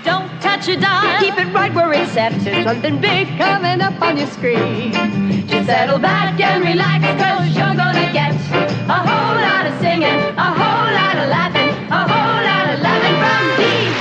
Don't touch your dial. Keep it right where it's set. There's something big coming up on your screen. Just settle back and relax, 'cause you're gonna get a whole lot of singing, a whole lot of laughing, a whole lot of laughing from Dee.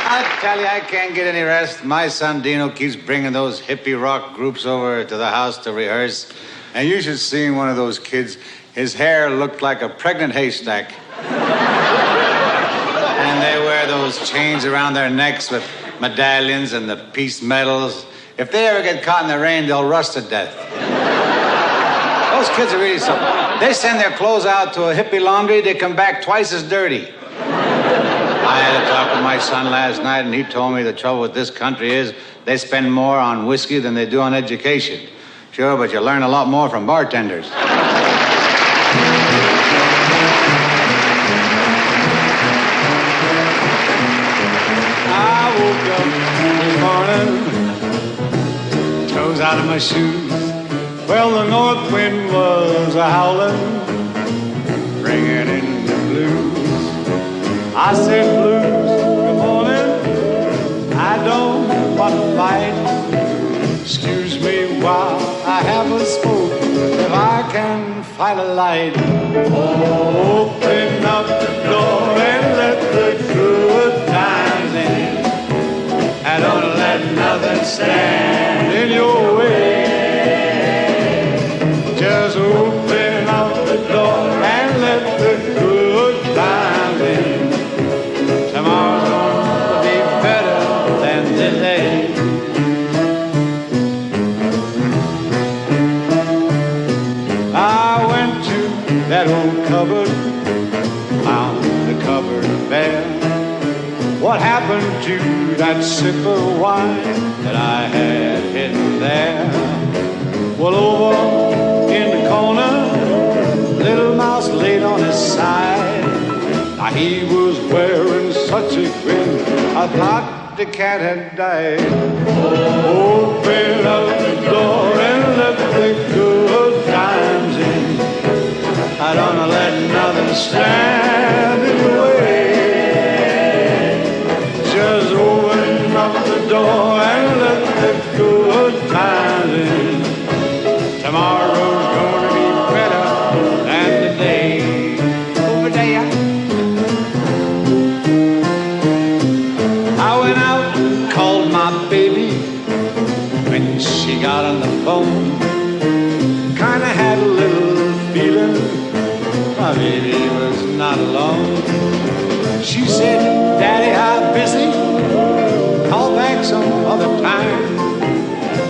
I tell you, I can't get any rest. My son Dino keeps bringing those hippie rock groups over to the house to rehearse. And you should see one of those kids. His hair looked like a pregnant haystack. And they wear those chains around their necks with medallions and the peace medals. If they ever get caught in the rain, they'll rust to death. Those kids are really something. They send their clothes out to a hippie laundry, they come back twice as dirty. I had a talk with my son last night, and he told me the trouble with this country is they spend more on whiskey than they do on education. Sure, but you learn a lot more from bartenders. I woke up this morning, toes out of my shoes. Well, the north wind was a-howling, bringing in the blues. I said, blues, good morning. I don't want to fight. Excuse me while I have a smoke, if I can find a light. Oh, open up the door and let the good times in. And don't let nothing stand in your way. Just open up the door and let the good times in. Tomorrow's gonna be better than today. I went to that old cupboard, found the cupboard bare. What happened to that sip of wine that I had hidden there? Well, over in the corner, little mouse laid on his side. Now he was wearing such a grin, I thought the cat had died. Open up the door and let the good times in. I don't let nothing stand in the way. Just open up the door and let the good times in. Tomorrow's gonna be better than today. Over there. I went out and called my baby. When she got on the phone, kinda had a little feeling my baby was not alone. She said, Daddy, I'm busy, call back some other time.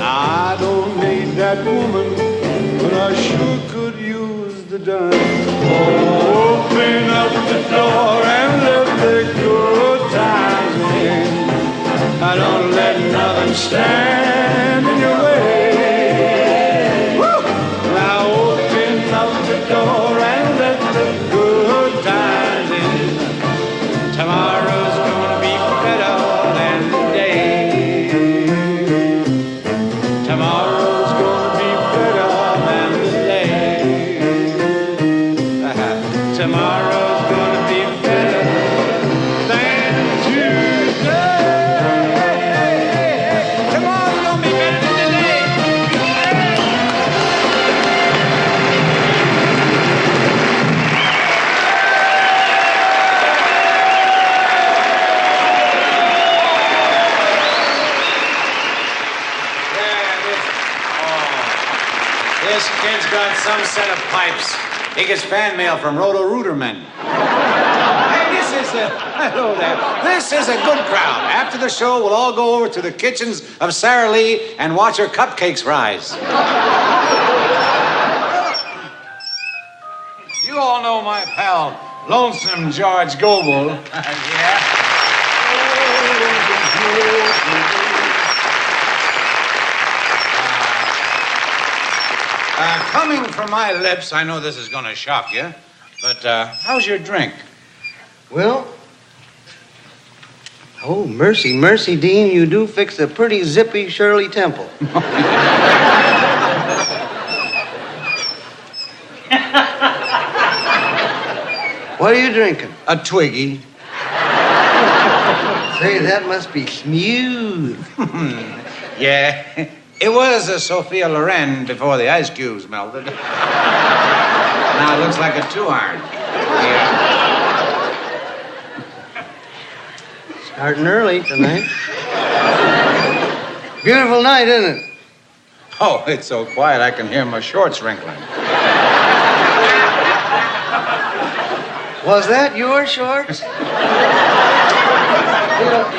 I don't need that woman, but I sure could use the dime. Open up the door and let the good times in. I don't let nothing stand in your way. Woo! Now open up the door and let the good times in. Tomorrow's gonna be better than today. Tomorrow's gonna be better than today. Tomorrow's gonna be better than today. Tomorrow's gonna be better than today. This kid's got some set of pipes. He gets fan mail from Roto-Rooterman. Hey, hello there. This is a good crowd. After the show, we'll all go over to the kitchens of Sara Lee and watch her cupcakes rise. You all know my pal, Lonesome George Goebel. Yeah. Coming from my lips, I know this is going to shock you, but how's your drink? Well, oh, mercy, mercy, Dean, you do fix a pretty zippy Shirley Temple. What are you drinking? A Twiggy. Say, that must be smooth. Yeah, it was a Sophia Loren before the ice cubes melted. Now it looks like a 2-iron. Yeah. Starting early tonight. Beautiful night, isn't it? Oh, it's so quiet I can hear my shorts wrinkling. Was that your shorts?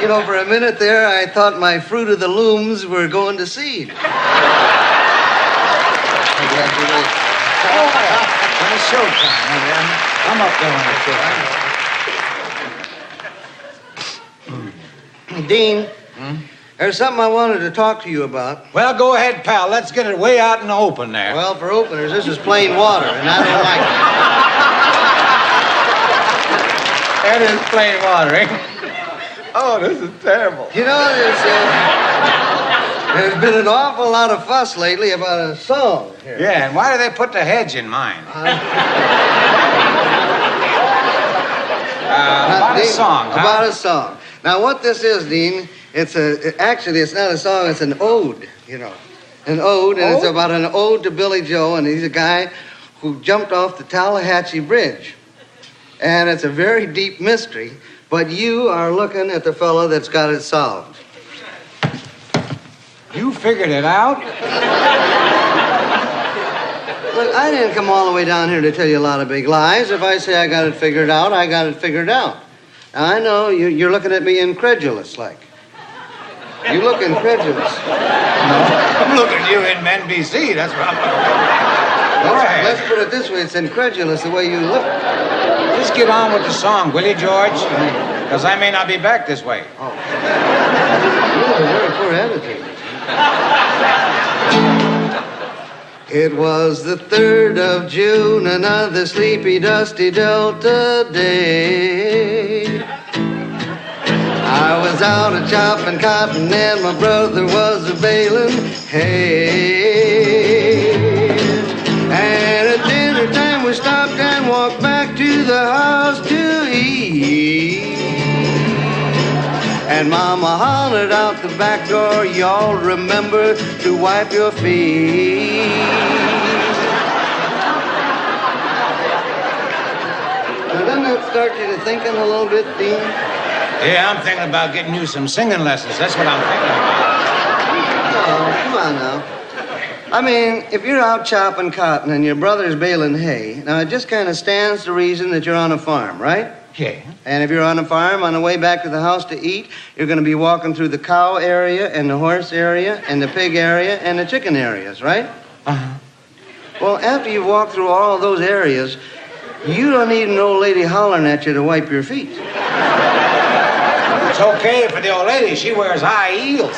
You know, for a minute there, I thought my Fruit of the Looms were going to seed. Congratulations. When it's showtime, man. I'm up there when it's showtime. Dean, there's something I wanted to talk to you about. Well, go ahead, pal. Let's get it way out in the open there. Well, for openers, this is plain water, and I don't like it. That is plain water, eh? Oh, this is terrible. You know, there's been an awful lot of fuss lately about a song here. Yeah, and why do they put the hedge in mine? About a song, huh? About a song. Now, what this is, Dean, actually, it's not a song, it's an ode, you know. An ode, and it's about an ode to Billy Joe, and he's a guy who jumped off the Tallahatchie Bridge. And it's a very deep mystery, but you are looking at the fellow that's got it solved. You figured it out? Look, I didn't come all the way down here to tell you a lot of big lies. If I say I got it figured out, I got it figured out. Now, I know you're looking at me incredulous-like. You look incredulous. No, I'm looking at you in NBC. That's what I'm looking at. Let's put it this way. It's incredulous the way you look. Just get on with the song, will you, George? Because I may not be back this way. Oh. You have a very poor attitude. It was the 3rd of June, another sleepy, dusty Delta day. I was out a-chopping cotton and my brother was a-baling hay. And at dinner time we stopped and walked back to the house to eat. And Mama hollered out the back door, y'all remember to wipe your feet. Now, doesn't that start you to thinking a little bit, Dean? Yeah, I'm thinking about getting you some singing lessons. That's what I'm thinking about. Oh, come on now. I mean, if you're out chopping cotton and your brother's baling hay, now it just kind of stands to reason that you're on a farm, right? Yeah. And if you're on a farm, on the way back to the house to eat, you're going to be walking through the cow area and the horse area and the pig area and the chicken areas, right? Uh-huh. Well, after you walk through all of those areas, you don't need an old lady hollering at you to wipe your feet. It's okay for the old lady. She wears high heels.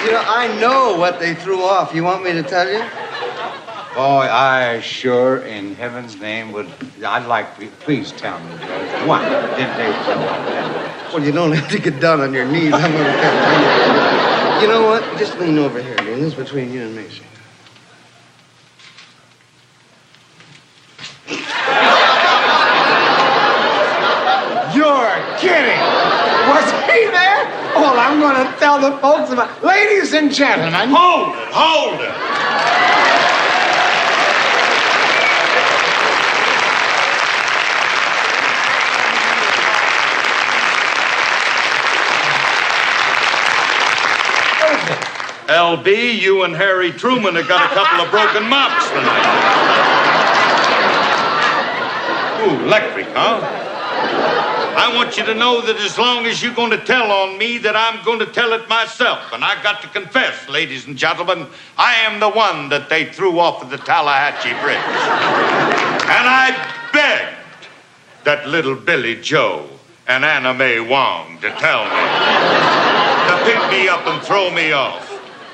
You know, I know what they threw off. You want me to tell you? Boy, I sure, in heaven's name, I'd like, please tell me, George. What did they throw off? Well, you don't have to get down on your knees. I'm going to tell you. You know what? Just lean over here, Dean. This is between you and me. See? You're kidding. Was he there? Well, I'm going to tell the folks about... Ladies and gentlemen... Hold it. LB, you and Harry Truman have got a couple of broken mops tonight. Ooh, electric, huh? I want you to know that as long as you're going to tell on me, that I'm going to tell it myself. And I got to confess, ladies and gentlemen, I am the one that they threw off of the Tallahatchie Bridge. And I begged that little Billy Joe and Anna Mae Wong to tell me. The pick me up and throw me off.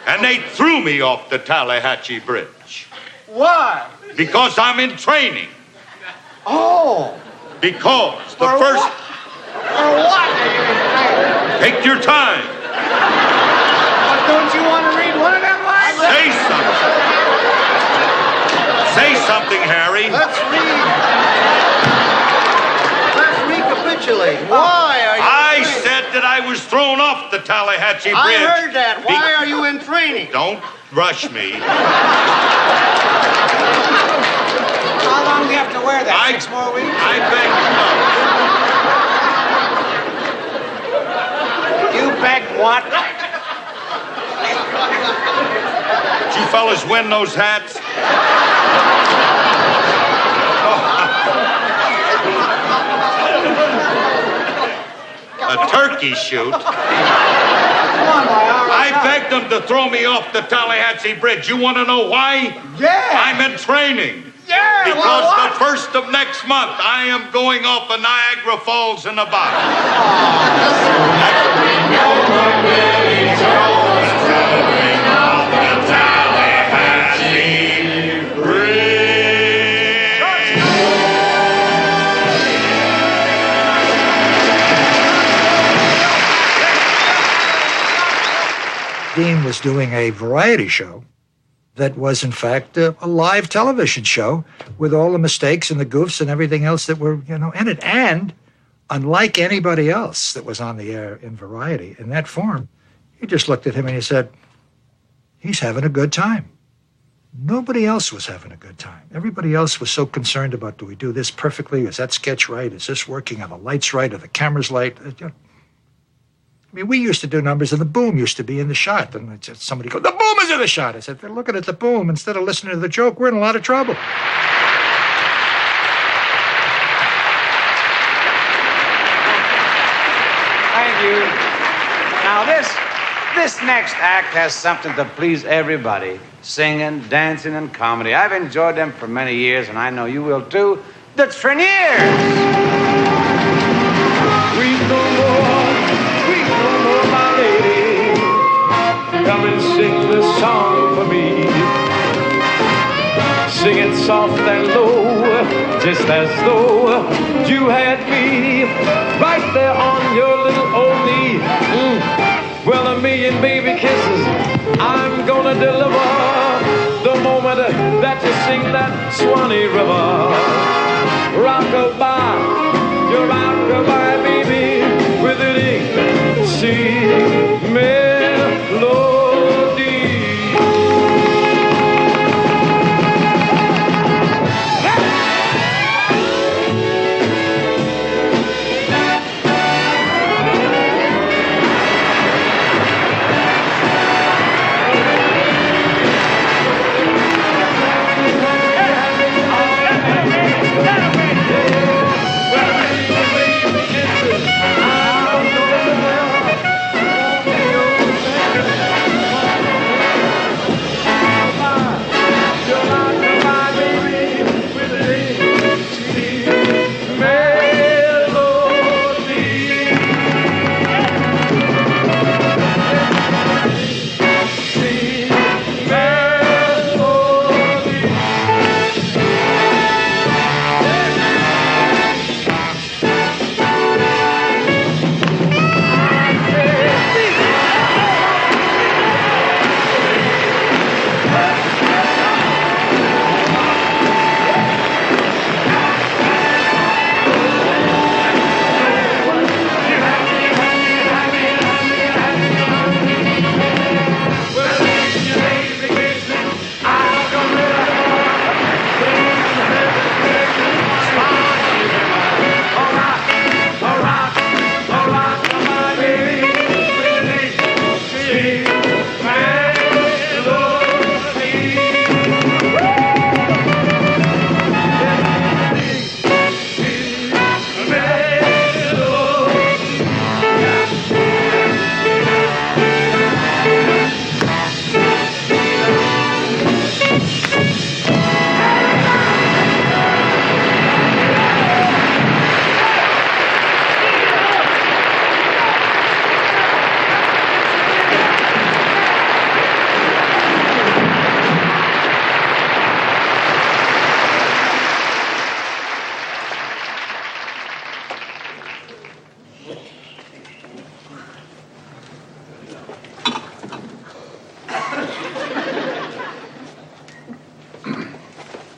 And they threw me off the Tallahatchie Bridge. Why? Because I'm in training. Oh. Because the For first... what? For what? Take your time. But don't you want to read one of them lines? Say something. Say something, Harry. Let's recapitulate. Why are you I said that I was thrown off the Tallahatchie Bridge. I heard that. Why are you in training? Don't rush me. How long do you have to wear that? 6 more weeks? I beg You beg what? Did you fellas win those hats? A turkey shoot. I begged them to throw me off the Tallahatchie Bridge. You want to know why? Yeah. I'm in training. Yeah. Because the 1st of next month, I am going off of Niagara Falls in a bottle. Dean was doing a variety show that was, in fact, a live television show with all the mistakes and the goofs and everything else that were, in it. And unlike anybody else that was on the air in variety in that form, you just looked at him and you said, he's having a good time. Nobody else was having a good time. Everybody else was so concerned about, do we do this perfectly? Is that sketch right? Is this working? Are the lights right? Are the cameras right? I mean, we used to do numbers, and the boom used to be in the shot. And somebody goes, the boom is in the shot. I said, they're looking at the boom instead of listening to the joke. We're in a lot of trouble. Thank you. Now, this next act has something to please everybody. Singing, dancing, and comedy. I've enjoyed them for many years, and I know you will too. The Trainiers! Come and sing this song for me. Sing it soft and low, just as though you had me right there on your little old knee. Well, 1,000,000 baby kisses I'm gonna deliver the moment that you sing that Swanee River. Rock-a-bye, you're rock-a-bye, baby, with an English melody.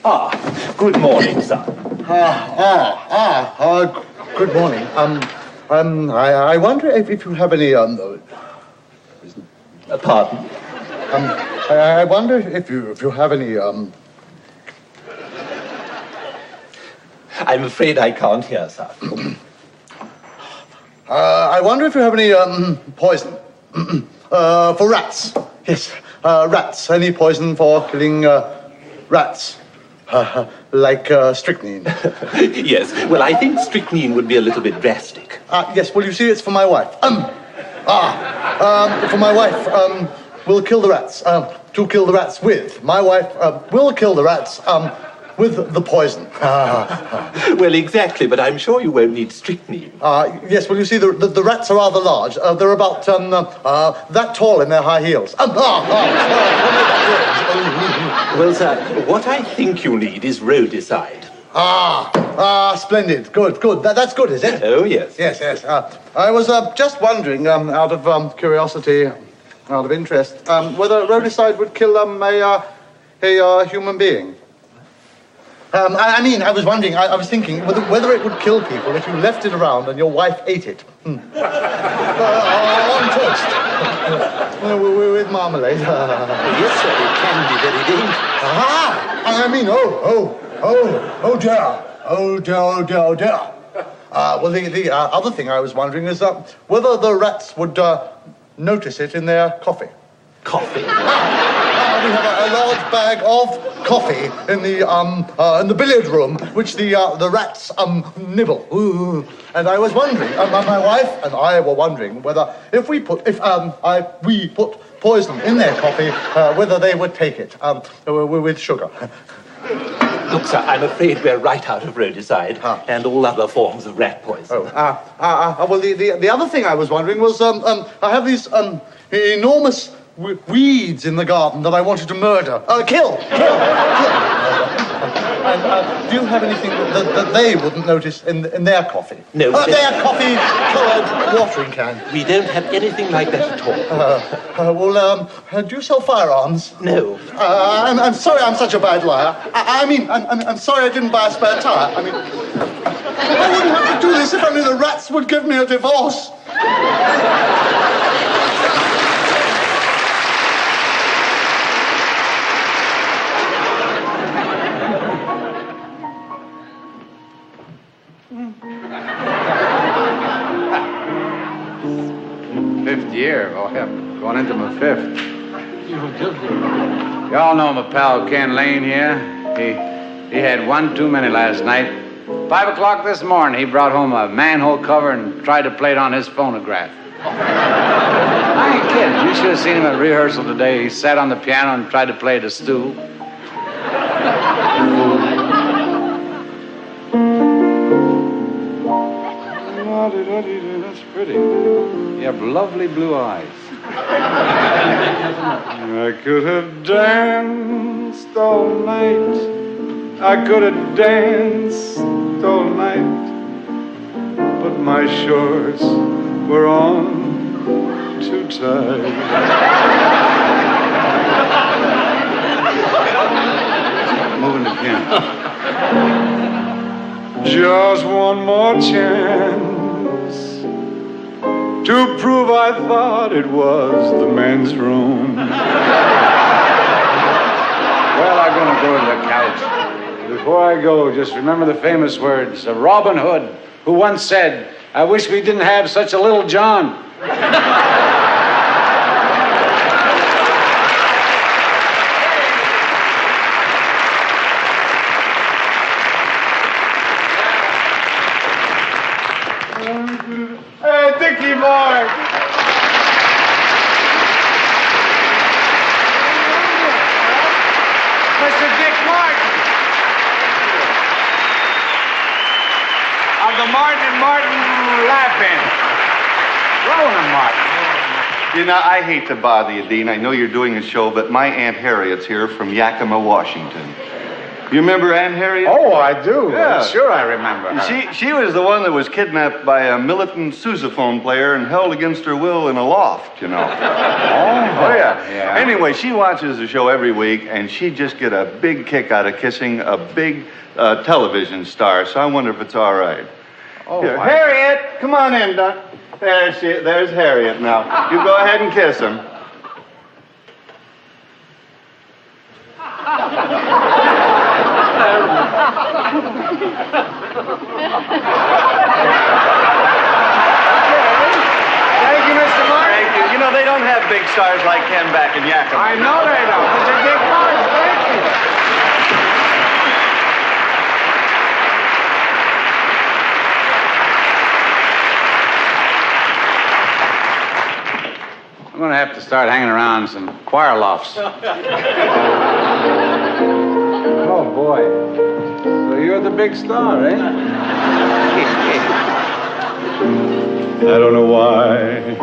Good morning, sir. Good morning. I wonder if you have any, Pardon? I wonder if you have any, I'm afraid I can't hear, sir. I wonder if you have any, poison, for rats. Yes, rats. Any poison for killing, rats. Like strychnine. Yes, well, I think strychnine would be a little bit drastic. Yes, well, you see, it's for my wife. For my wife, we'll kill the rats. To kill the rats with. My wife will kill the rats with the poison. Well, exactly, but I'm sure you won't need strychnine. Yes, well, you see, the rats are rather large. They're about that tall in their high heels. Well, sir, what I think you need is rodicide. Splendid. Good. That's good, is it? Oh, yes. Yes. I was just wondering, out of curiosity, out of interest, whether rodicide would kill a human being. I was wondering, I was thinking whether it would kill people if you left it around and your wife ate it. On toast. With marmalade. Yes, sir, it can be very dangerous. Oh dear. Well, the other thing I was wondering is whether the rats would notice it in their coffee. Coffee? We have a large bag of coffee in the billiard room, which the rats nibble. Ooh. And I was wondering, my wife and I were wondering whether if we put poison in their coffee, whether they would take it with sugar. Look, sir, I'm afraid we're right out of rodicide and all other forms of rat poison. Well, the other thing I was wondering was I have these enormous weeds in the garden that I wanted to murder. Kill. And do you have anything that they wouldn't notice in their coffee? No. Their coffee-coloured watering can. We don't have anything like that at all. Do you sell firearms? No. I'm sorry I'm such a bad liar. I'm sorry I didn't buy a spare tire. I wouldn't have to do this if only the rats would give me a divorce. Fifth year. Oh, I'm going into my fifth. Y'all know my pal Ken Lane here. He had one too many last night. 5 o'clock this morning, he brought home a manhole cover and tried to play it on his phonograph. I ain't kidding. You should have seen him at rehearsal today. He sat on the piano and tried to play the stool. That's pretty. You have lovely blue eyes. I could have danced all night. I could have danced all night. But my shorts were on too tight. Moving the piano. Just one more chance to prove I thought it was the men's room. Well, I'm going to go to the couch. Before I go, just remember the famous words of Robin Hood, who once said, "I wish we didn't have such a little John." Hey, Dickie boy! Mr. Dick Martin! Of the Martin and Martin Laughing. Roland Martin. You know, I hate to bother you, Dean. I know you're doing a show, but my Aunt Harriet's here from Yakima, Washington. You remember Aunt Harriet? Oh, I do. Yeah. Sure, I remember her. She was the one that was kidnapped by a militant sousaphone player and held against her will in a loft, you know. Oh, yeah. Anyway, she watches the show every week, and she'd just get a big kick out of kissing a big television star, so I wonder if it's all right. Oh, Here, Harriet, come on in, Doc. There's Harriet now. You go ahead and kiss him. Thank you, Mr. Martin. Thank you. You know, they don't have big stars like Ken back in Yakima. I know they don't, but they're big stars. Thank you. I'm going to have to start hanging around some choir lofts. Oh, boy. So you're the big star, eh? I don't know why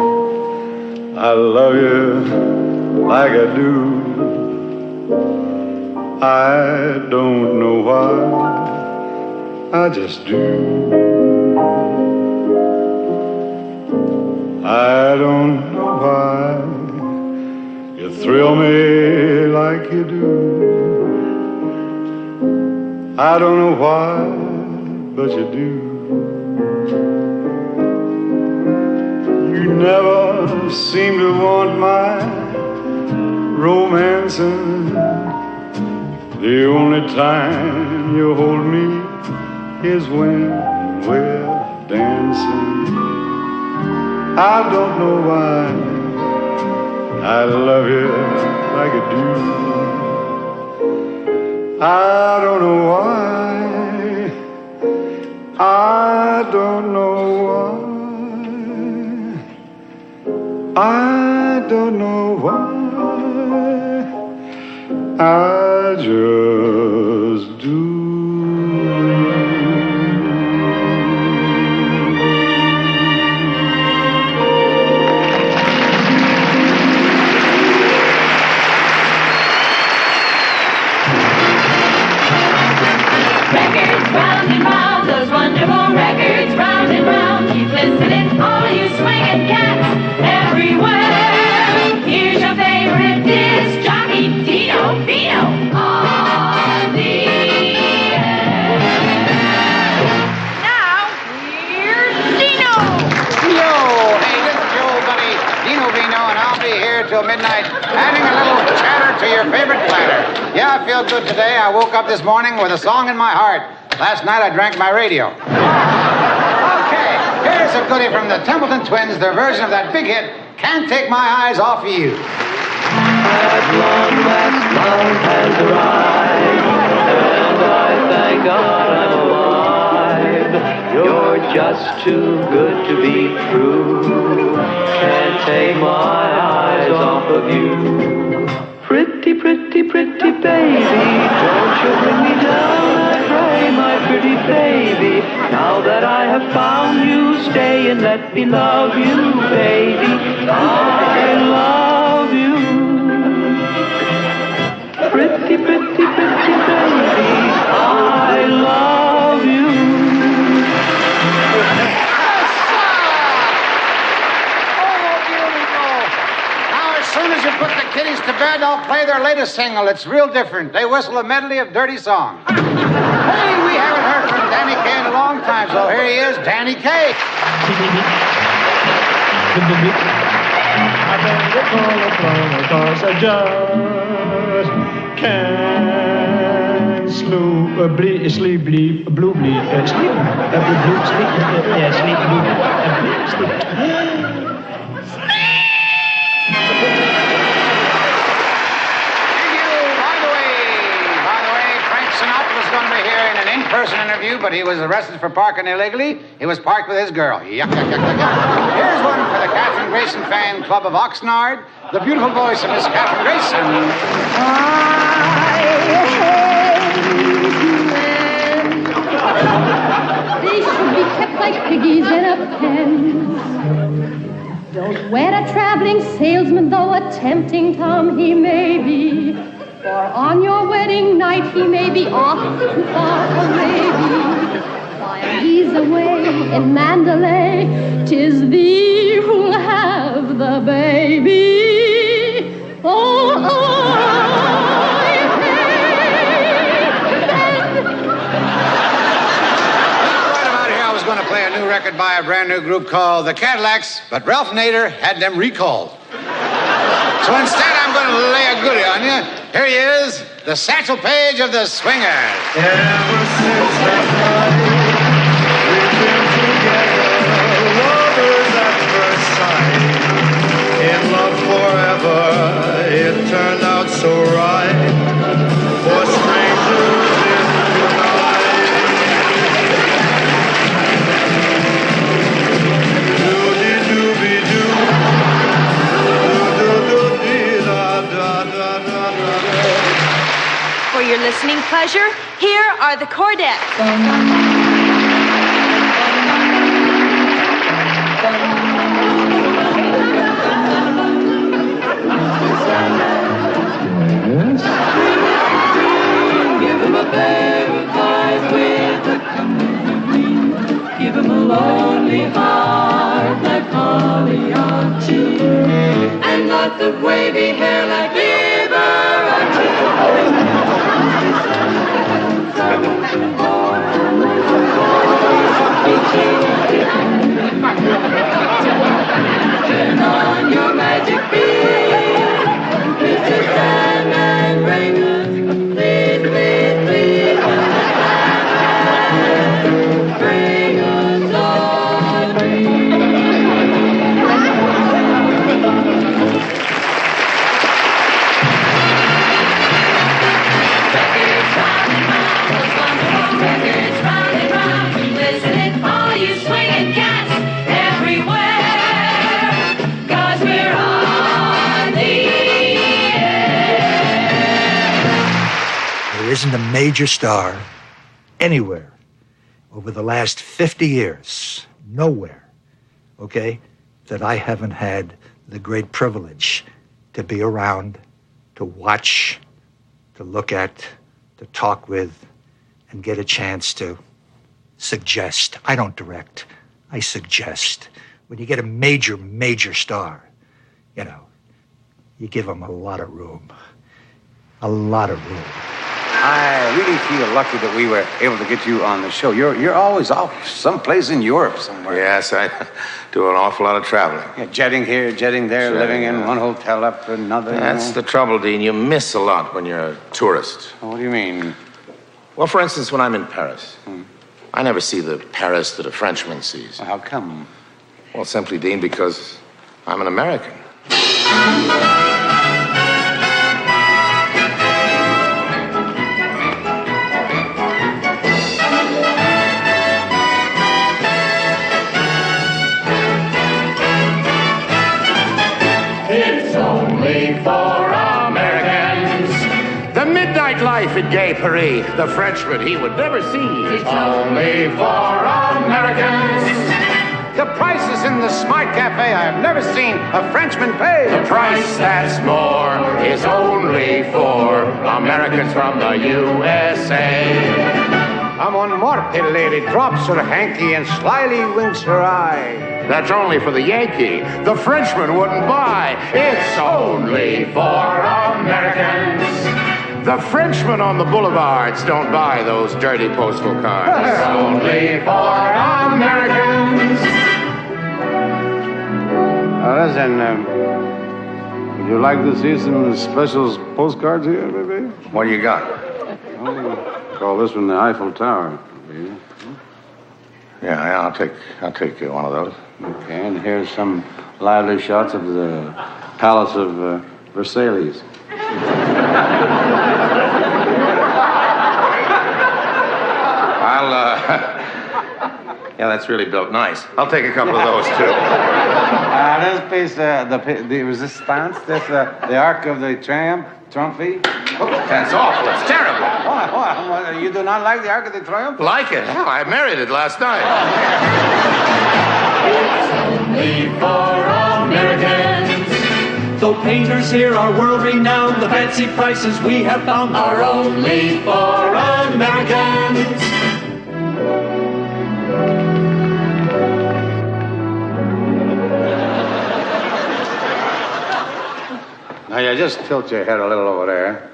I love you like I do. I don't know why, I just do. I don't know why you thrill me like you do. I don't know why, but you do. You never seem to want my romancing. The only time you hold me is when we're dancing. I don't know why I love you like I do. I don't know why. I don't know why. I don't know why. I just do. Records round and round, those wonderful records round and round. Keep listening, all you swinging cats everywhere. Here's your favorite disc jockey, Dino Vino, on the air. Now, here's Dino. Yo, hey, this is your old buddy Dino Vino, and I'll be here till midnight adding a little chatter to your favorite platter. Yeah, I feel good today. I woke up this morning with a song in my heart. Last night I drank my radio. Okay, here's a goodie from the Templeton Twins, their version of that big hit, Can't Take My Eyes Off of You. At long last love has arrived, and I thank God I'm alive. You're just too good to be true. Can't take my eyes off of you. Pretty, pretty, pretty baby, don't you bring me down, I pray, my pretty baby. Now that I have found you, stay and let me love you, baby. I love you. Pretty, pretty, pretty baby, I love you. As soon as you put the kiddies to bed, I'll play their latest single. It's real different. They whistle a medley of dirty songs. Hey, we haven't heard from Danny Kaye in a long time, so here he is, Danny Kaye. I better call a plumber 'cause I just can't sleep, blue, sleep, yeah, sleep, blue, sleep. Sinatra's going to be here in an in-person interview, but he was arrested for parking illegally. He was parked with his girl. Yuck, yuck, yuck, yuck, yuck. Here's one for the Catherine Grayson fan club of Oxnard. The beautiful voice of Miss Catherine Grayson. They should be kept like piggies in a pen. Don't wed a traveling salesman, though a tempting Tom he may be. For on your wedding night he may be off too far away. While he's away in Mandalay, 'tis thee who'll have the baby. Oh, going to play a new record by a brand new group called the Cadillacs, but Ralph Nader had them recalled. So instead, I'm going to lay a goodie on you. Here he is, the Satchel Paige of the Swingers. Ever since that night, we've been together, lovers at first sight. In love forever, it turned out so right. For strangers in the night. For your listening pleasure, here are the Chordettes. Give him a pair of eyes with a green. Give him a lonely heart like Pagliacci, and lots of wavy hair like Liberace. Turn on your magic beam, Mr. Sandman, bring us, please, please, please, bring us our There isn't a major star anywhere over the last 50 years, nowhere, okay, that I haven't had the great privilege to be around, to watch, to look at, to talk with, and get a chance to suggest. I don't direct, I suggest. When you get a major star, you know, you give them a lot of room. A lot of room. I really feel lucky that we were able to get you on the show. You're always off someplace in Europe somewhere. Yes, I do an awful lot of traveling. Yeah, jetting here, jetting there, living in one hotel after another. That's the trouble, Dean. You miss a lot when you're a tourist. What do you mean? Well, for instance, when I'm in Paris, I never see the Paris that a Frenchman sees. Well, how come? Well, simply, Dean, because I'm an American. For Americans. The midnight life in gay Paris, the Frenchman he would never see. It's only for Americans. The prices in the Smart Cafe I have never seen a Frenchman pay. The price that's more is only for Americans from the USA. I'm on Morte, lady, drops her hanky and slyly winks her eye. That's only for the Yankee. The Frenchman wouldn't buy. It's only for Americans. The Frenchmen on the boulevards don't buy those dirty postal cards. It's only for Americans. Listen, would you like to see some special postcards here, baby? What do you got? Call this one the Eiffel Tower. Yeah, I'll take one of those. Okay, and here's some lively shots of the Palace of Versailles. Yeah, that's really built nice. I'll take a couple of those, too. This piece, the Resistance, that's the Arc of the Triomphe. Oh, that's awful. It's terrible. What? You do not like the Arc of the Triumph? Like it? Oh, I married it last night. It's only for Americans. Though painters here are world-renowned, the fancy prices we have found are only for Americans. Now you just tilt your head a little over there,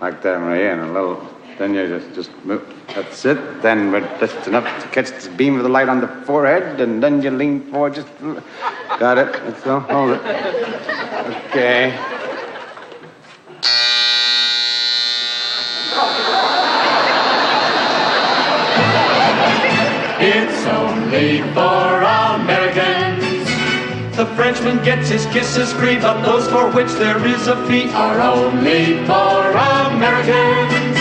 like that, Maria, and a little. Then you just move. That's it. Then just enough to catch the beam of the light on the forehead, and then you lean forward. Just got it. That's all. Hold it. Okay. It's only for Americans. The Frenchman gets his kisses free, but those for which there is a fee are only for Americans.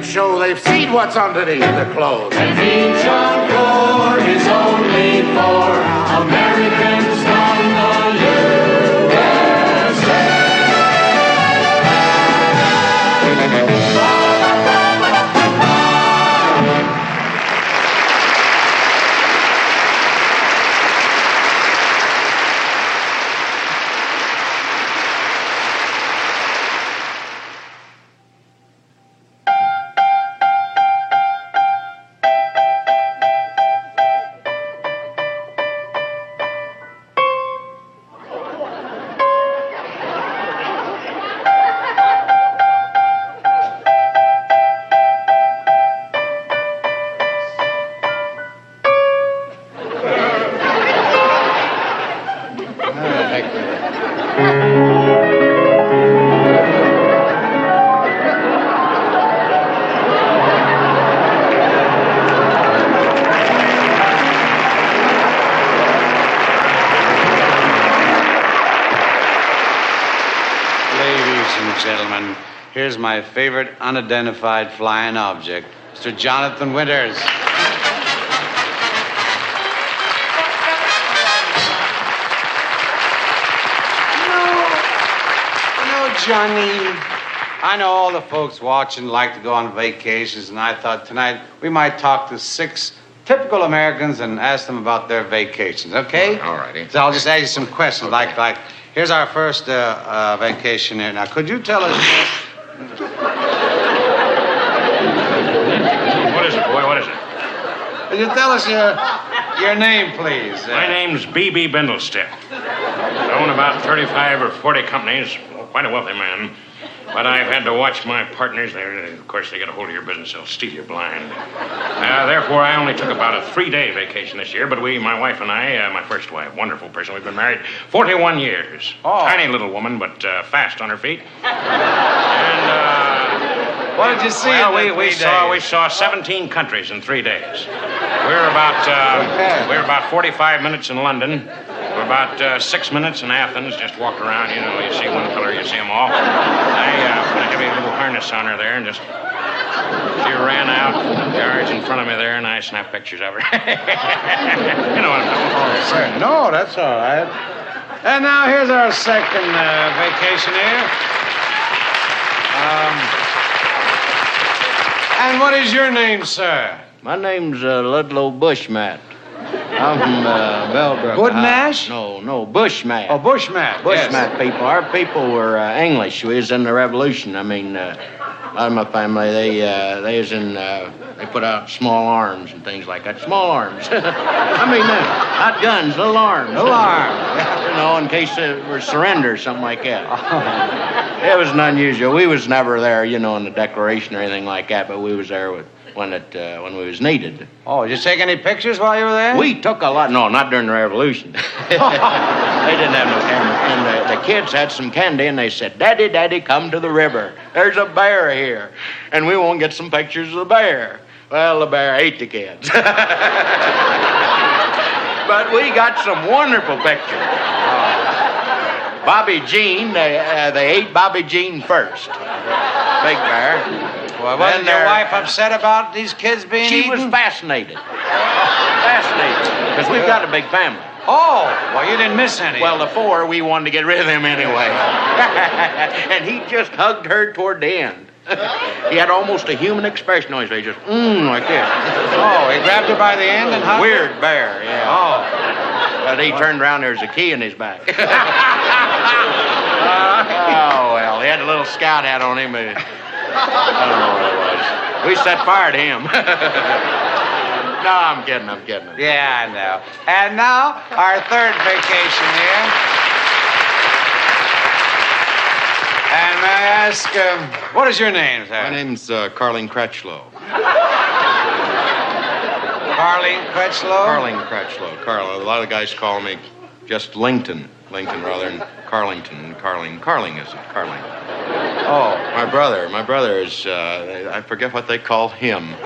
Show they've seen what's underneath the clothes. And Jean Gore is only for Americans from the USA. Gentlemen, here's my favorite unidentified flying object, Mr. Jonathan Winters. You know, Johnny, I know all the folks watching like to go on vacations, and I thought tonight we might talk to 6 typical Americans and ask them about their vacations, okay? All righty. So I'll just ask you some questions, like, here's our first vacation here. Now, could you tell us... What is it, boy? What is it? Could you tell us your name, please? My name's B.B. Bindlestick. I own about 35 or 40 companies. Well, quite a wealthy man. But I've had to watch my partners. Of course, they get a hold of your business. They'll steal you blind. Therefore, I only took about a 3-day vacation this year. But my wife and I, my first wife, wonderful person, we've been married 41 years. Oh. Tiny little woman, but fast on her feet. And, what did you see in we saw 17 countries in 3 days. We're about 45 minutes in London. We're about 6 minutes in Athens, just walked around, you know, you see one pillar, you see them all. I put a heavy little harness on her there and just, she ran out, yards in front of me there, and I snapped pictures of her. You know what I'm talking about. No, that's all right. And now here's our second vacation here. And what is your name, sir? My name's Ludlow Bushmat. I'm from Bellbrook. Goodnash? No, Bushmat. Oh, Bushmat. Bushmat people. Our people were English. We was in the Revolution. I mean, a lot of my family, they was in, they put out small arms and things like that. Small arms. I mean, not guns, little arms. Little arms. You know, in case there were surrender or something like that. It was unusual. We was never there, you know, in the Declaration or anything like that, but we was there when we was needed. Oh, did you take any pictures while you were there? We took a lot. No, not during the Revolution. They didn't have no cameras. And the kids had some candy, and they said, Daddy, Daddy, come to the river. There's a bear here, and we won't get some pictures of the bear. Well, the bear ate the kids. But we got some wonderful pictures. Bobby Jean, they ate Bobby Jean first. Big bear. Well, wasn't your wife upset about these kids being She eaten? was fascinated. Fascinated. Because we've got a big family. Oh, well, you didn't miss any. Well, the four, we wanted to get rid of them anyway. And he just hugged her toward the end. He had almost a human expression on his face, just, like this. Oh, he grabbed her by the end and hugged her? Weird bear, yeah. Oh. But he turned around, there was a key in his back. Oh, well, he had a little scout hat on him. I don't know what it was. We set fire to him. No, I'm kidding. Yeah, I know. And now, our third vacation here. And may I ask, what is your name, sir? My name's Carling Cratchlow. Carling Cratchlow? Carling Cratchlow. A lot of guys call me just Lincoln rather than Carlington. Carling is it? Carling. Oh. My brother is, I forget what they call him.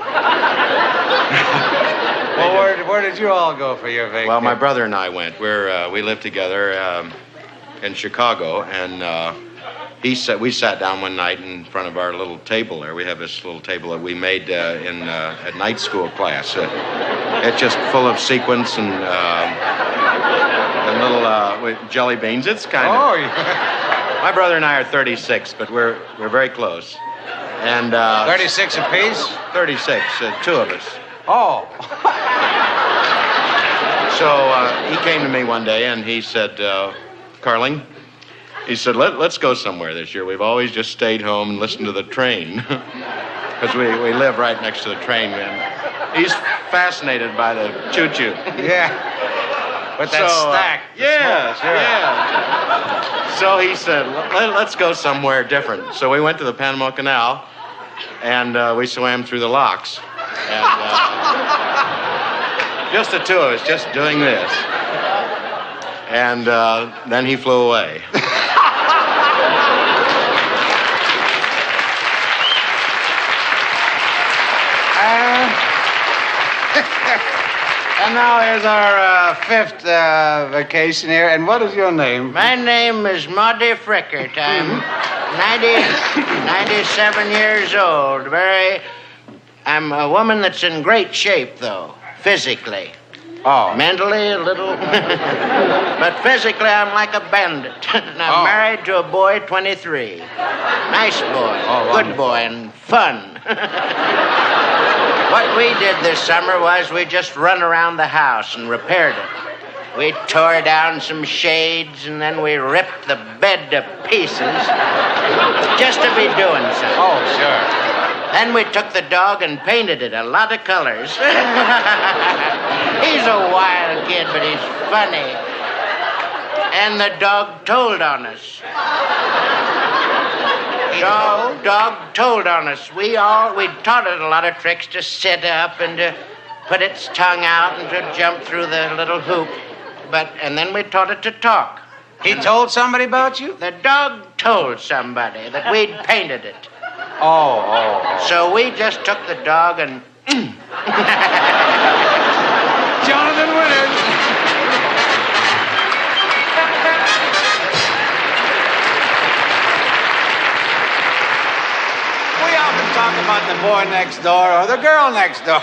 Well, where did you all go for your vacation? Well, my brother and I went. We lived together in Chicago, and we sat down one night in front of our little table there. We have this little table that we made at night school class. It's just full of sequins and little with jelly beans. It's kind of. Oh, yeah. My brother and I are 36, but we're very close. And 36 apiece? 36, two of us. Oh. So he came to me one day and he said, Carling, he said, let's go somewhere this year. We've always just stayed home and listened to the train. Because we live right next to the train. And he's fascinated by the choo-choo. Yeah. With that stack. Yeah. So he said, let's go somewhere different. So we went to the Panama Canal and we swam through the locks. And just the two of us, just doing this. And then he flew away. And now here's our fifth vacation here. And what is your name? My name is Maudie Frickert. I'm 97 years old. I'm a woman that's in great shape, though, physically. Oh. Mentally, a little. But physically, I'm like a bandit. And I'm married to a boy, 23. Nice boy. Good boy and fun. What we did this summer was we just run around the house and repaired it. We tore down some shades and then we ripped the bed to pieces just to be doing something. Oh, sure. Then we took the dog and painted it a lot of colors. He's a wild kid, but he's funny. And the dog told on us. Dog told on us. We taught it a lot of tricks to sit up and to put its tongue out and to jump through the little hoop. And then we taught it to talk. He told somebody about you? The dog told somebody that we'd painted it. Oh. So we just took the dog and... Jonathan Winters. We often talk about the boy next door or the girl next door.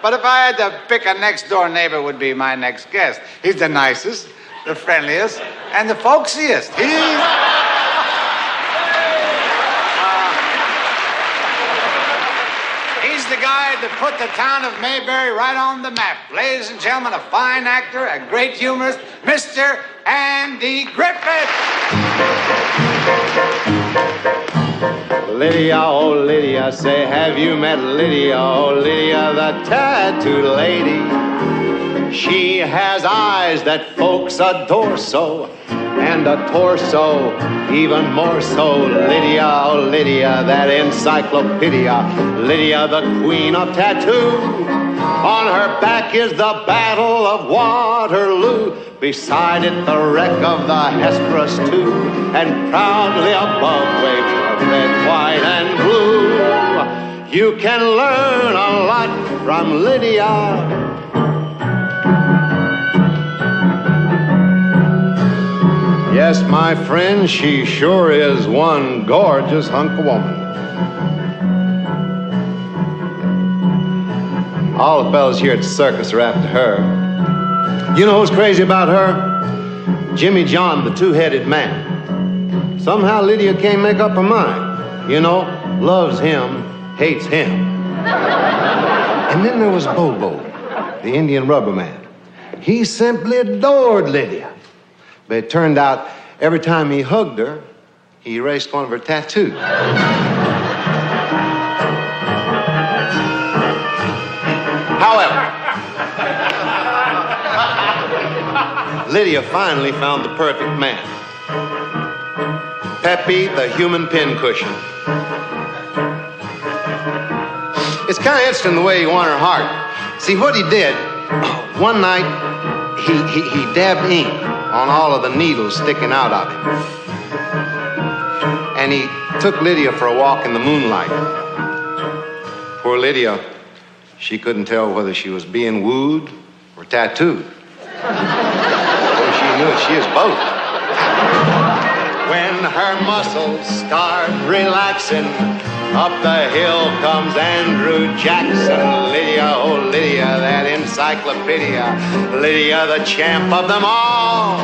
But if I had to pick a next-door neighbor, would be my next guest. He's the nicest, the friendliest, and the folksiest. He's the guy tried to put the town of Mayberry right on the map. Ladies and gentlemen, a fine actor, a great humorist, Mr. Andy Griffith. Lydia, oh Lydia, say, have you met Lydia, oh Lydia, the tattooed lady? She has eyes that folks adore so, and a torso even more so. Lydia, oh Lydia, that encyclopedia. Lydia, the queen of tattoo. On her back is the Battle of Waterloo. Beside it, the wreck of the Hesperus, too. And proudly above waves the red, white, and blue. You can learn a lot from Lydia. Yes, my friend, she sure is one gorgeous hunk of woman. All the fellas here at the circus are after her. You know who's crazy about her? Jimmy John, the two-headed man. Somehow Lydia can't make up her mind. You know, loves him, hates him. And then there was Bobo, the Indian rubber man. He simply adored Lydia. But it turned out every time he hugged her, he erased one of her tattoos. However, Lydia finally found the perfect man. Pepe, the human pincushion. It's kind of interesting the way he won her heart. See, what he did, one night, he dabbed ink on all of the needles sticking out of him. And he took Lydia for a walk in the moonlight. Poor Lydia, she couldn't tell whether she was being wooed or tattooed. Well, she knew she is both. When her muscles start relaxing, up the hill comes Andrew Jackson. Lydia, oh Lydia, that encyclopedia. Lydia, the champ of them all.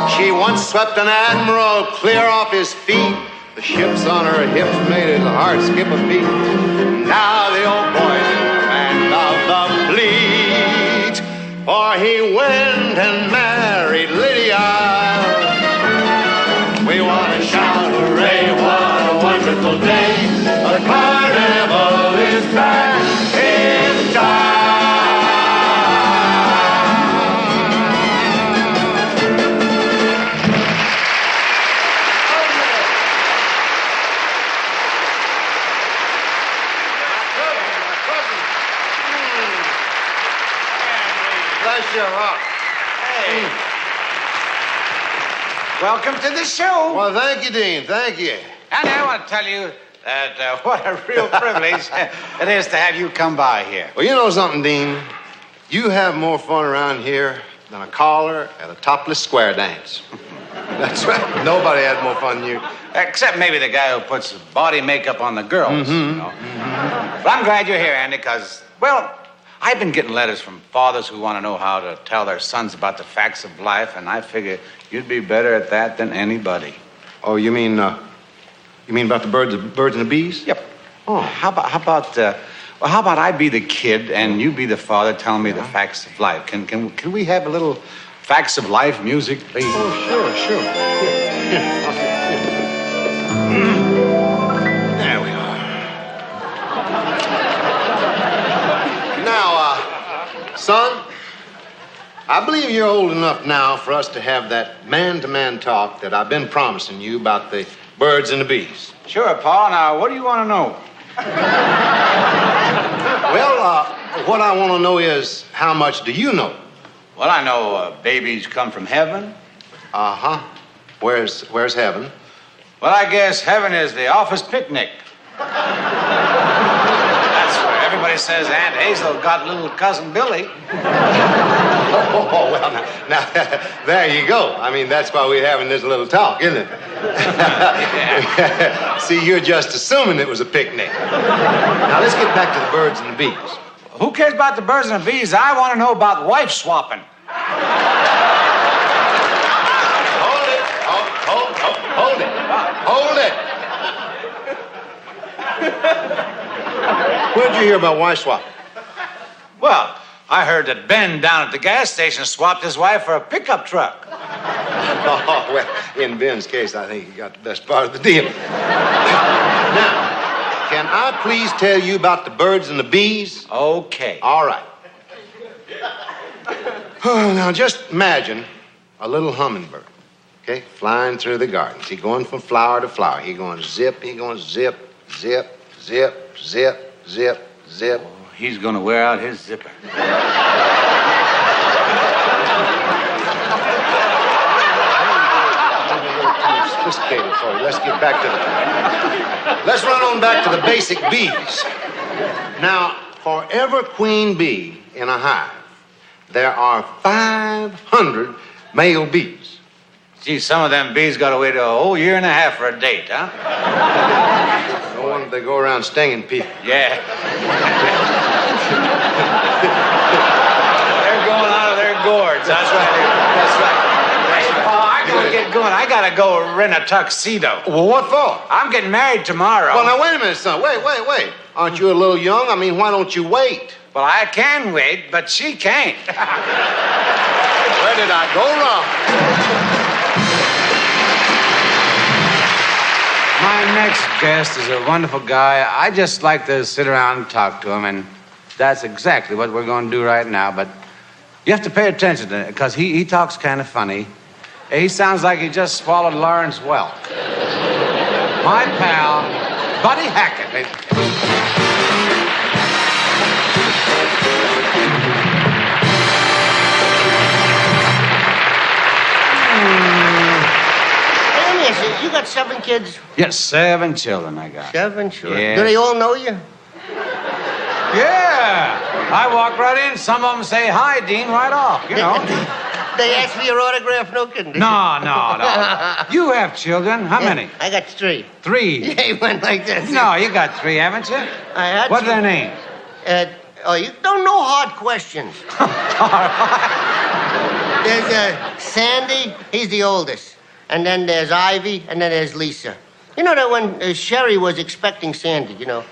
She once swept an admiral clear off his feet. The ships on her hips made his heart skip a beat. Now the old boy's in command of the fleet, for he went and married Lydia. We want to shout hooray, what a wonderful day. The carnival is back in town. Bless your heart. Hey. Welcome to the show. Well, thank you, Dean. Thank you. And I want to tell you that what a real privilege it is to have you come by here. Well, you know something, Dean? You have more fun around here than a caller at a topless square dance. That's right. Nobody had more fun than you. Except maybe the guy who puts body makeup on the girls. You know? But I'm glad you're here, Andy, because, well, I've been getting letters from fathers who want to know how to tell their sons about the facts of life, and I figure you'd be better at that than anybody. Oh, you mean about the birds and the bees? Yep. Oh, how about I be the kid and you be the father telling me the facts of life? Can we have a little facts of life music, please? Oh, sure. Here. There we are. Now, son, I believe you're old enough now for us to have that man-to-man talk that I've been promising you about the birds and the bees. Sure, Pa. Now, what do you want to know? Well, what I want to know is, how much do you know? Well, I know babies come from heaven. Uh-huh. Where's heaven? Well, I guess heaven is the office picnic. That's where everybody says Aunt Hazel got little cousin Billy. Oh, well, now, there you go. I mean, that's why we're having this little talk, isn't it? See, you're just assuming it was a picnic. Now, let's get back to the birds and the bees. Who cares about the birds and the bees? I want to know about wife swapping. Hold it. Where'd you hear about wife swapping? Well, I heard that Ben down at the gas station swapped his wife for a pickup truck. Oh, well, in Ben's case, I think he got the best part of the deal. Now, can I please tell you about the birds and the bees? Okay. All right. Now, just imagine a little hummingbird, okay, flying through the gardens. He going from flower to flower. He going zip, he going zip, zip, zip, zip, zip, zip. Oh, he's going to wear out his zipper. Sophisticated for you. Let's get back to let's run on back to the basic bees. Now, for every queen bee in a hive, there are 500 male bees. Gee, some of them bees got to wait a whole year and a half for a date, huh? No wonder they go around stinging people. Yeah. They're going out of their gourds. That's right. That's right. Oh, I gotta get going. I gotta go rent a tuxedo. Well, what for? I'm getting married tomorrow. Well, now, wait a minute, son. Wait. Aren't you a little young? I mean, why don't you wait? Well, I can wait, but she can't. Where did I go wrong? My next guest is a wonderful guy. I just like to sit around and talk to him, and that's exactly what we're going to do right now. But you have to pay attention to it, because he talks kind of funny. He sounds like he just swallowed Lawrence Welk. My pal, Buddy Hackett. You got 7 kids? Yes, 7 children I got. 7 children? Yes. Do they all know you? Yeah. I walk right in. Some of them say hi, Dean, right off, you know. They ask for your autograph? No kidding. No. You have children. How many? I got 3. 3? Yeah, he went like this. No, you got 3, haven't you? I had What's their names? You don't know hard questions. There's Sandy. He's the oldest. And then there's Ivy, and then there's Lisa. You know that when Sherry was expecting Sandy, you know,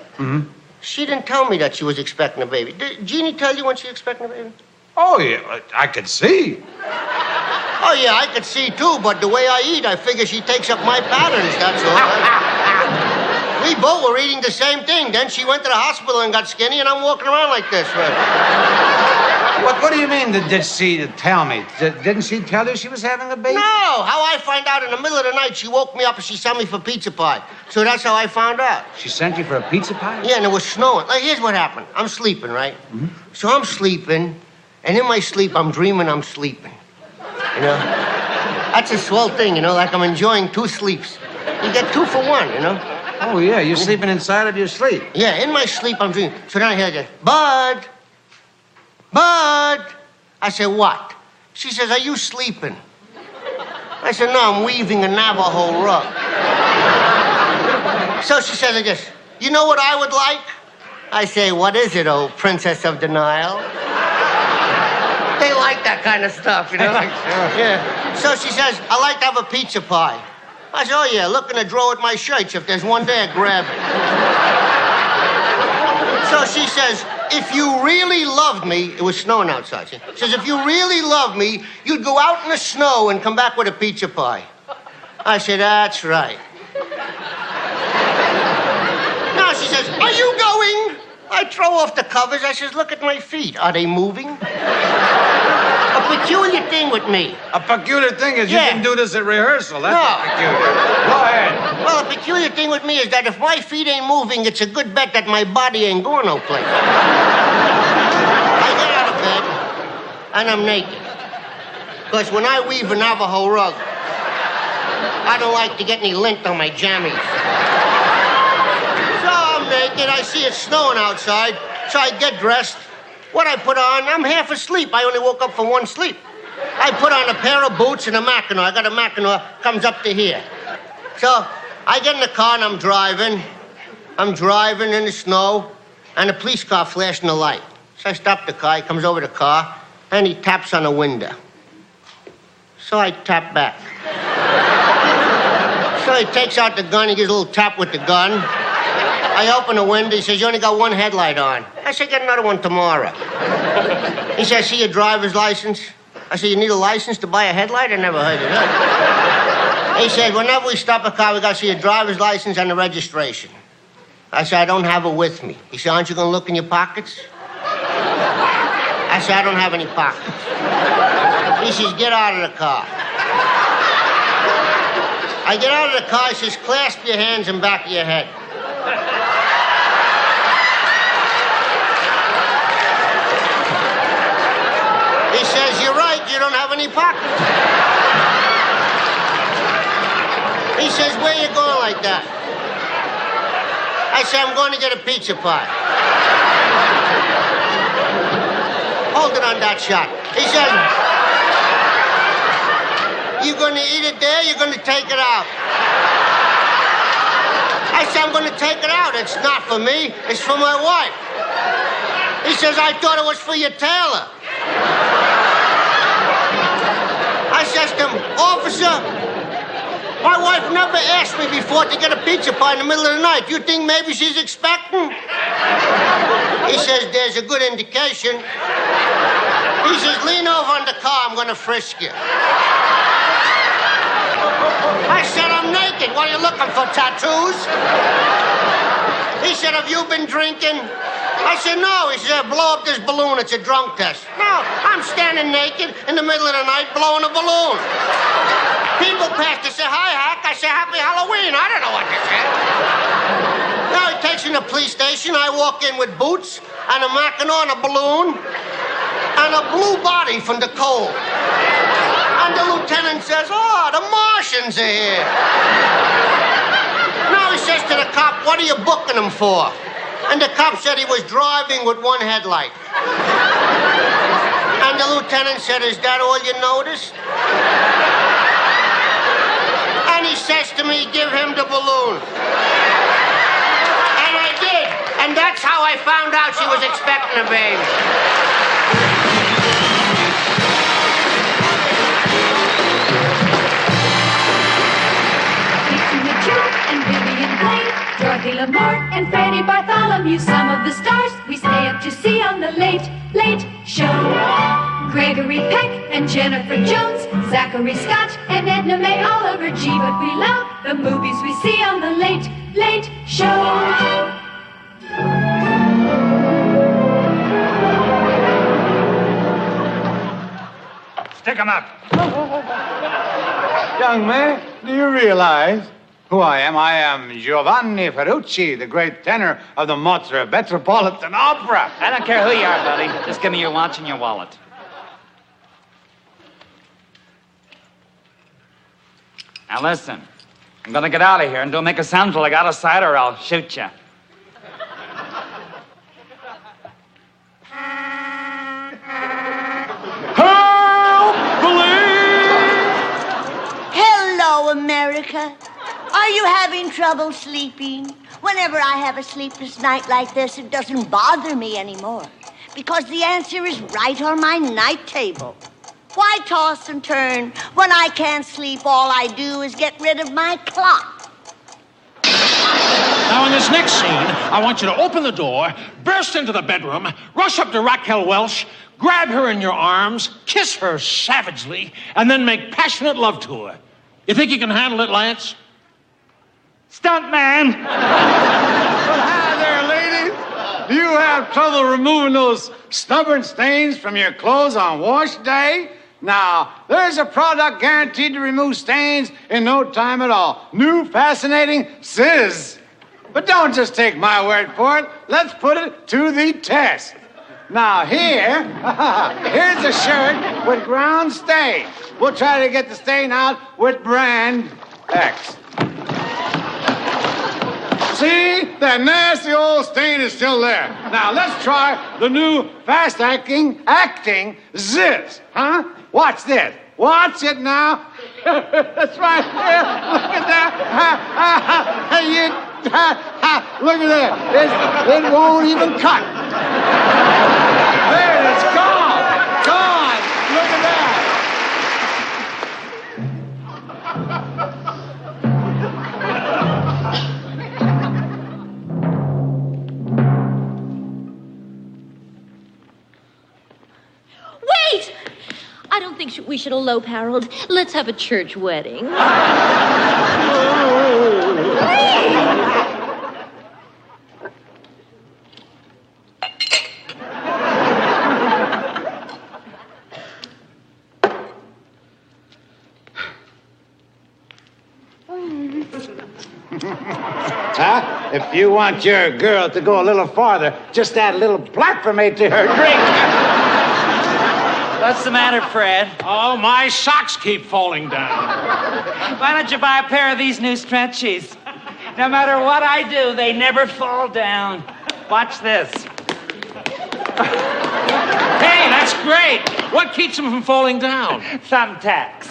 she didn't tell me that she was expecting a baby. Did Jeannie tell you when she was expecting a baby? Oh, yeah, I could see. Oh, yeah, I could see, too, but the way I eat, I figure she takes up my patterns, that's all. We both were eating the same thing. Then she went to the hospital and got skinny, and I'm walking around like this, right? What do you mean, did she tell me? Didn't she tell you she was having a baby? No, how I find out in the middle of the night, she woke me up and she sent me for pizza pie. So that's how I found out. She sent you for a pizza pie? Yeah, and it was snowing. Like, here's what happened. I'm sleeping, right? So I'm sleeping, and in my sleep, I'm dreaming I'm sleeping. You know? That's a swell thing, you know, like I'm enjoying 2 sleeps. You get 2 for 1, you know? Oh, yeah, you're sleeping inside of your sleep. Yeah, in my sleep, I'm dreaming. So then I hear this, Bud. I said, what? She says, are you sleeping? I said, no, I'm weaving a Navajo rug. So she says, I guess, you know what I would like? I say, what is it, oh princess of denial? They like that kind of stuff, you know? Yeah. So she says, I like to have a pizza pie. I said, oh, yeah, look in the drawer at my shirts. If there's one there, grab it. So she says, if you really loved me, it was snowing outside. She says, if you really loved me, you'd go out in the snow and come back with a pizza pie. I said, that's right. Now she says, are you going? I throw off the covers. I says, look at my feet. Are they moving? A peculiar thing with me. A peculiar thing is you can do this at rehearsal. That's No. peculiar. Go ahead. Well, the peculiar thing with me is that if my feet ain't moving, it's a good bet that my body ain't going no place. I get out of bed, and I'm naked. Because when I weave a Navajo rug, I don't like to get any lint on my jammies. So I'm naked. I see it snowing outside, so I get dressed. What I put on, I'm half asleep. I only woke up for 1 sleep. I put on a pair of boots and a Mackinac. I got a Mackinac, comes up to here. So I get in the car and I'm driving. I'm driving in the snow, and a police car flashing the light. So I stop the car. He comes over the car, and he taps on the window. So I tap back. So he takes out the gun. He gives a little tap with the gun. I open the window. He says, you only got one headlight on. I said, get another one tomorrow. He says, see your driver's license? I said, you need a license to buy a headlight? I never heard of that. He said, whenever we stop a car, we got to see your driver's license and the registration. I said, I don't have it with me. He said, aren't you going to look in your pockets? I said, I don't have any pockets. He says, get out of the car. I get out of the car. He says, clasp your hands in back of your head. He says, you're right, you don't have any pockets. He says, where you going like that? I said, I'm going to get a pizza pie. Hold it on that shot. He says, you're going to eat it there, you're going to take it out. I said, I'm going to take it out. It's not for me, it's for my wife. He says, I thought it was for your tailor. I says to him, officer, my wife never asked me before to get a pizza pie in the middle of the night. You think maybe she's expecting? He says, there's a good indication. He says, lean over on the car, I'm going to frisk you. I said, I'm naked. What are you looking for, tattoos? He said, have you been drinking? I said, no. He said, blow up this balloon. It's a drunk test. No, I'm standing naked in the middle of the night blowing a balloon. People pass to say, hi, Hack. I say, happy Halloween. I don't know what to say. Now he takes me to the police station. I walk in with boots and a Mackinac and a balloon and a blue body from the cold. And the lieutenant says, oh, the Martians are here. Now he says to the cop, what are you booking him for? And the cop said he was driving with one headlight. And the lieutenant said, is that all you noticed? And he says to me, give him the balloon. And I did. And that's how I found out she was expecting a baby. Dorothy Lamour and Freddie Bartholomew, some of the stars we stay up to see on the Late, Late Show. Gregory Peck and Jennifer Jones, Zachary Scott and Edna Mae Oliver G. But we love the movies we see on the Late, Late Show. Stick 'em up. Young man, do you realize who I am? I am Giovanni Ferrucci, the great tenor of the Mozart Metropolitan Opera. I don't care who you are, buddy. Just give me your watch and your wallet. Now listen, I'm gonna get out of here and don't make a sound till I got a side or I'll shoot you. Hello, America. Are you having trouble sleeping? Whenever I have a sleepless night like this, it doesn't bother me anymore because the answer is right on my night table. Why toss and turn? When I can't sleep, all I do is get rid of my clock. Now, in this next scene, I want you to open the door, burst into the bedroom, rush up to Raquel Welch, grab her in your arms, kiss her savagely, and then make passionate love to her. You think you can handle it, Lance? Stuntman! Hi there, ladies. Do you have trouble removing those stubborn stains from your clothes on wash day? Now, there's a product guaranteed to remove stains in no time at all. New, fascinating Sizz. But don't just take my word for it. Let's put it to the test. Now, here's a shirt with ground stain. We'll try to get the stain out with brand X. See? That nasty old stain is still there. Now, let's try the new fast-acting Ziz, huh? Watch this. Watch it now. That's right. Look at that. Look at that. It won't even cut. There, it's gone. Gone. Look at that. we should elope, Harold. Let's have a church wedding. Huh? If you want your girl to go a little farther, just add a little platformate to her drink. What's the matter, Fred? Oh, my socks keep falling down. Why don't you buy a pair of these new stretchies? No matter what I do, they never fall down. Watch this. Hey, that's great. What keeps them from falling down? Thumbtacks.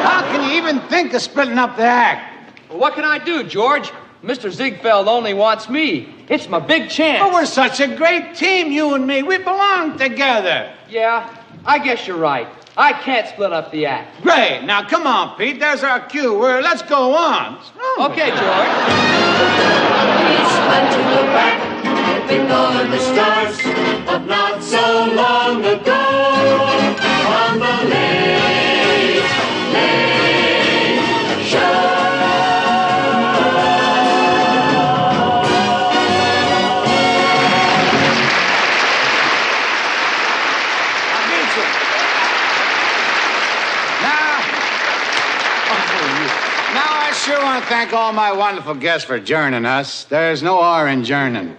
How can you even think of splitting up the act? Well, what can I do, George? Mr. Ziegfeld only wants me. It's my big chance. Oh, we're such a great team, you and me. We belong together. Yeah, I guess you're right. I can't split up the act. Great. Now, come on, Pete. There's our cue. Let's go on. Okay, George. It's fun to look back, looking over the stars of not so long ago. On the late show. Now, I sure want to thank all my wonderful guests for joining us. There's no R in joining.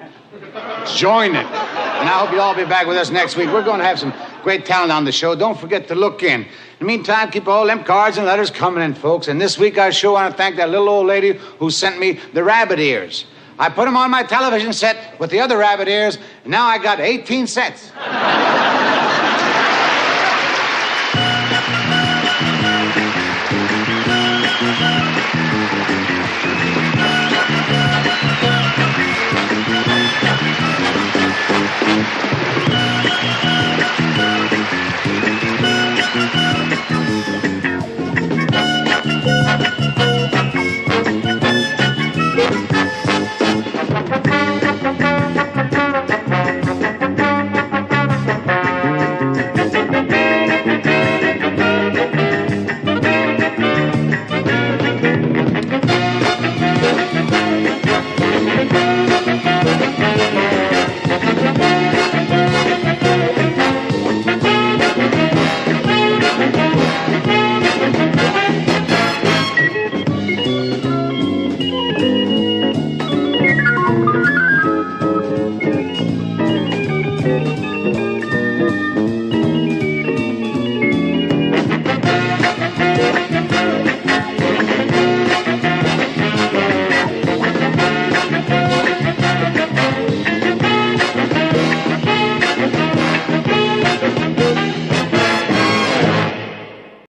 Join it. And I hope you'll all be back with us next week. We're going to have some great talent on the show. Don't forget to look in. In the meantime, keep all them cards and letters coming in, folks. And this week, I sure want to thank that little old lady who sent me the rabbit ears. I put them on my television set with the other rabbit ears, and now I got 18 cents.